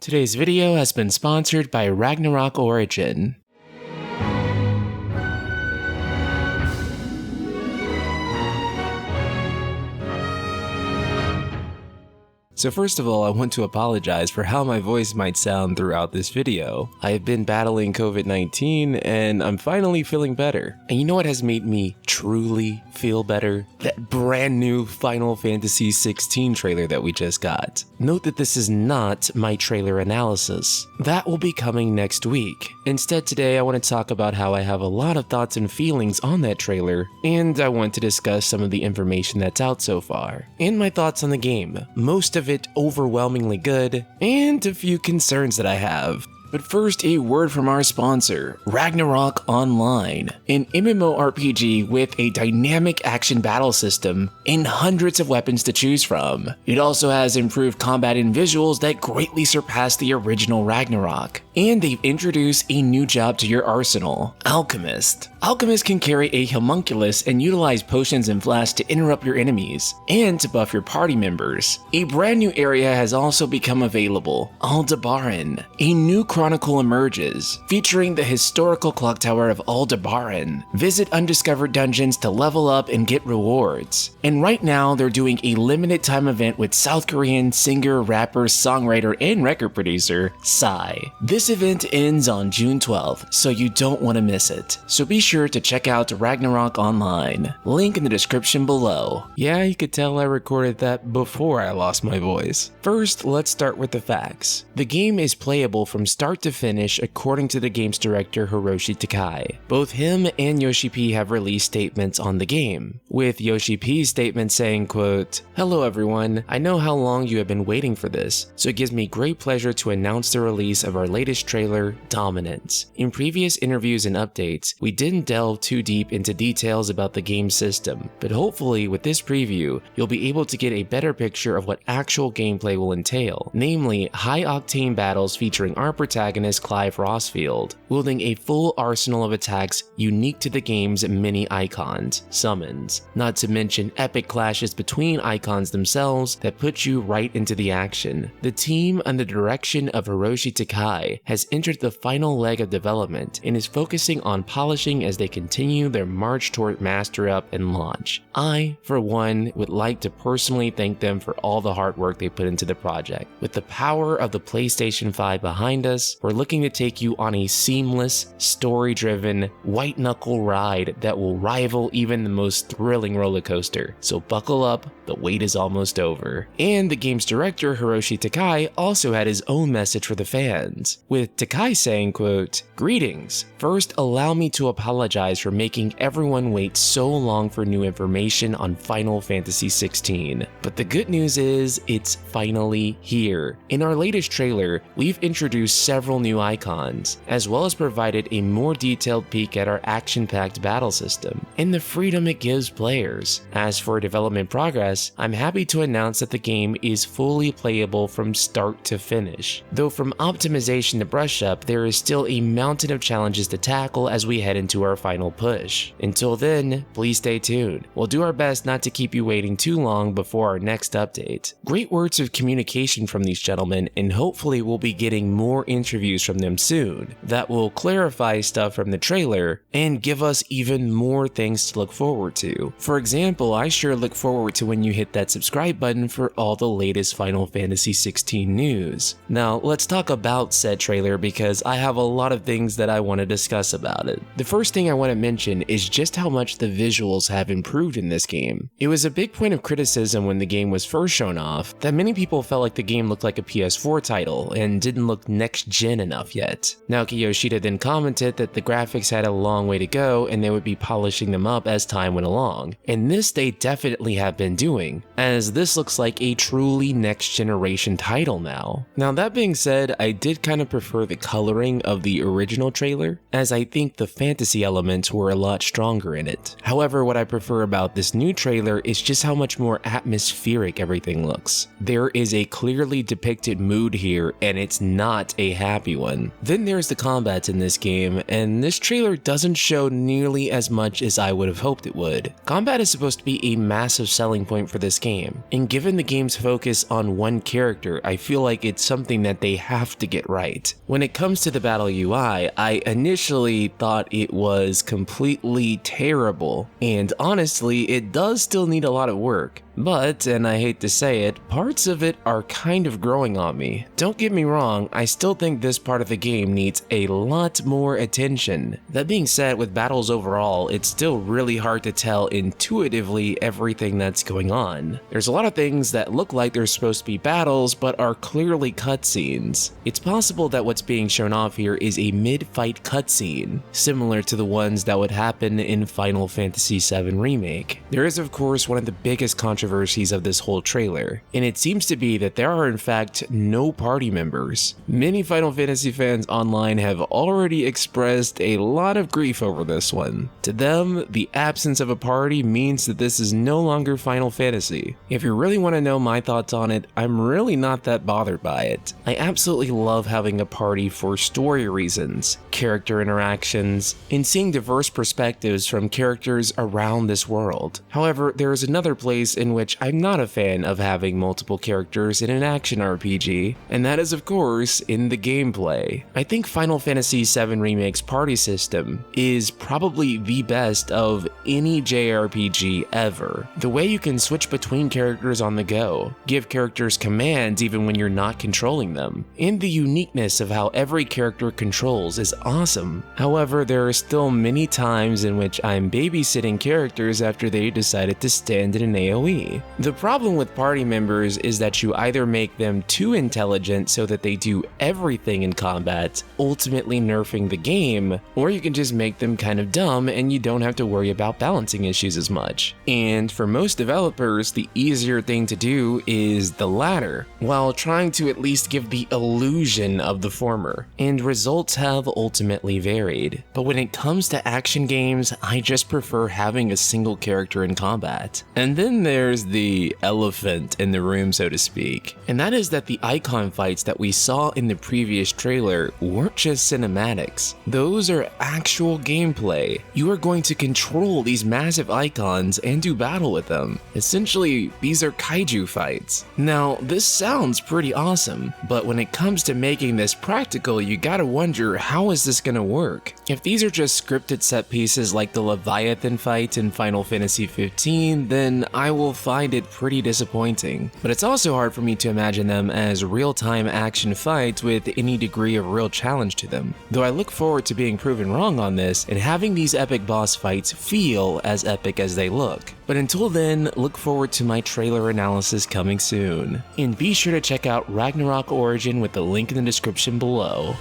Today's video has been sponsored by Ragnarok Origin. So first of all, I want to apologize for how my voice might sound throughout this video. I have been battling COVID-19 and I'm finally feeling better. And you know what has made me truly feel better? That brand new Final Fantasy 16 trailer that we just got. Note that this is not my trailer analysis. That will be coming next week. Instead, today I want to talk about how I have a lot of thoughts and feelings on that trailer, and I want to discuss some of the information that's out so far, and my thoughts on the game. Most of it overwhelmingly good, and a few concerns that I have. But first, a word from our sponsor, Ragnarok Online, an MMORPG with a dynamic action battle system and hundreds of weapons to choose from. It also has improved combat and visuals that greatly surpass the original Ragnarok. And they've introduced a new job to your arsenal, Alchemist. Alchemist can carry a homunculus and utilize potions and flasks to interrupt your enemies, and to buff your party members. A brand new area has also become available, Aldebaran. A new chronicle emerges, featuring the historical clock tower of Aldebaran. Visit undiscovered dungeons to level up and get rewards. And right now, they're doing a limited time event with South Korean singer, rapper, songwriter, and record producer, Psy. This event ends on June 12th, so you don't want to miss it. So be sure to check out Ragnarok Online. Link in the description below. Yeah, you could tell I recorded that before I lost my voice. First, let's start with the facts. The game is playable from start to finish according to the game's director Hiroshi Takai. Both him and Yoshi P have released statements on the game, with Yoshi P's statement saying, quote, "Hello everyone, I know how long you have been waiting for this, so it gives me great pleasure to announce the release of our latest trailer, Dominance. In previous interviews and updates, we didn't delve too deep into details about the game system, but hopefully with this preview, you'll be able to get a better picture of what actual gameplay will entail, namely high-octane battles featuring our protagonist Clive Rossfield, wielding a full arsenal of attacks unique to the game's many icons, summons, not to mention epic clashes between icons themselves that put you right into the action. The team under the direction of Hiroshi Takai has entered the final leg of development and is focusing on polishing as they continue their march toward master up and launch. I, for one, would like to personally thank them for all the hard work they put into the project. With the power of the PlayStation 5 behind us, we're looking to take you on a seamless, story-driven, white-knuckle ride that will rival even the most thrilling roller coaster. So buckle up, the wait is almost over. And the game's director, Hiroshi Takai, also had his own message for the fans, with Takai saying, quote, "Greetings. First, allow me to apologize for making everyone wait so long for new information on Final Fantasy 16. But the good news is, it's finally here. In our latest trailer, we've introduced several new icons, as well as provided a more detailed peek at our action-packed battle system, and the freedom it gives players. As for development progress, I'm happy to announce that the game is fully playable from start to finish. Though from optimization to brush up, there is still a mountain of challenges to tackle as we head into our final push. Until then, please stay tuned. We'll do our best not to keep you waiting too long before our next update." Great words of communication from these gentlemen, and hopefully we'll be getting more interviews from them soon that will clarify stuff from the trailer and give us even more things to look forward to. For example, I sure look forward to when you hit that subscribe button for all the latest Final Fantasy 16 news. Now, let's talk about said trailer because I have a lot of things that I want to discuss about it. The first thing I want to mention is just how much the visuals have improved in this game. It was a big point of criticism when the game was first shown off that many people felt like the game looked like a PS4 title and didn't look next-gen enough yet. Naoki Yoshida then commented that the graphics had a long way to go and they would be polishing them up as time went along, and this they definitely have been doing, as this looks like a truly next-generation title now. Now that being said, I did kind of prefer the coloring of the original trailer, as I think the fantasy elements were a lot stronger in it. However, what I prefer about this new trailer is just how much more atmospheric everything looks. There is a clearly depicted mood here, and it's not a happy one. Then there's the combat in this game, and this trailer doesn't show nearly as much as I would have hoped it would. Combat is supposed to be a massive selling point point for this game, and given the game's focus on one character, I feel like it's something that they have to get right. When it comes to the battle UI, I initially thought it was completely terrible, and honestly, it does still need a lot of work. But, and I hate to say it, parts of it are kind of growing on me. Don't get me wrong, I still think this part of the game needs a lot more attention. That being said, with battles overall, it's still really hard to tell intuitively everything that's going on. There's a lot of things that look like they're supposed to be battles, but are clearly cutscenes. It's possible that what's being shown off here is a mid-fight cutscene, similar to the ones that would happen in Final Fantasy VII Remake. There is, of course, one of the biggest controversies of this whole trailer, and it seems to be that there are in fact no party members. Many Final Fantasy fans online have already expressed a lot of grief over this one. To them, the absence of a party means that this is no longer Final Fantasy. If you really want to know my thoughts on it, I'm really not that bothered by it. I absolutely love having a party for story reasons, character interactions, and seeing diverse perspectives from characters around this world. However, there is another place in which I'm not a fan of having multiple characters in an action RPG, and that is of course in the gameplay. I think Final Fantasy VII Remake's party system is probably the best of any JRPG ever. The way you can switch between characters on the go, give characters commands even when you're not controlling them, and the uniqueness of how every character controls is awesome. However, there are still many times in which I'm babysitting characters after they decided to stand in an AoE. The problem with party members is that you either make them too intelligent so that they do everything in combat, ultimately nerfing the game, or you can just make them kind of dumb and you don't have to worry about balancing issues as much. And for most developers, the easier thing to do is the latter, while trying to at least give the illusion of the former, and results have ultimately varied. But when it comes to action games, I just prefer having a single character in combat. And then there's the elephant in the room, so to speak, and that is that the icon fights that we saw in the previous trailer weren't just cinematics. Those are actual gameplay. You are going to control these massive icons and do battle with them. Essentially, these are kaiju fights. Now, this sounds pretty awesome, but when it comes to making this practical, you gotta wonder, how is this gonna work? If these are just scripted set pieces like the Leviathan fight in Final Fantasy XV, then I will find it pretty disappointing. But it's also hard for me to imagine them as real-time action fights with any degree of real challenge to them, though I look forward to being proven wrong on this and having these epic boss fights feel as epic as they look. But until then, look forward to my trailer analysis coming soon. And be sure to check out Ragnarok Origin with the link in the description below.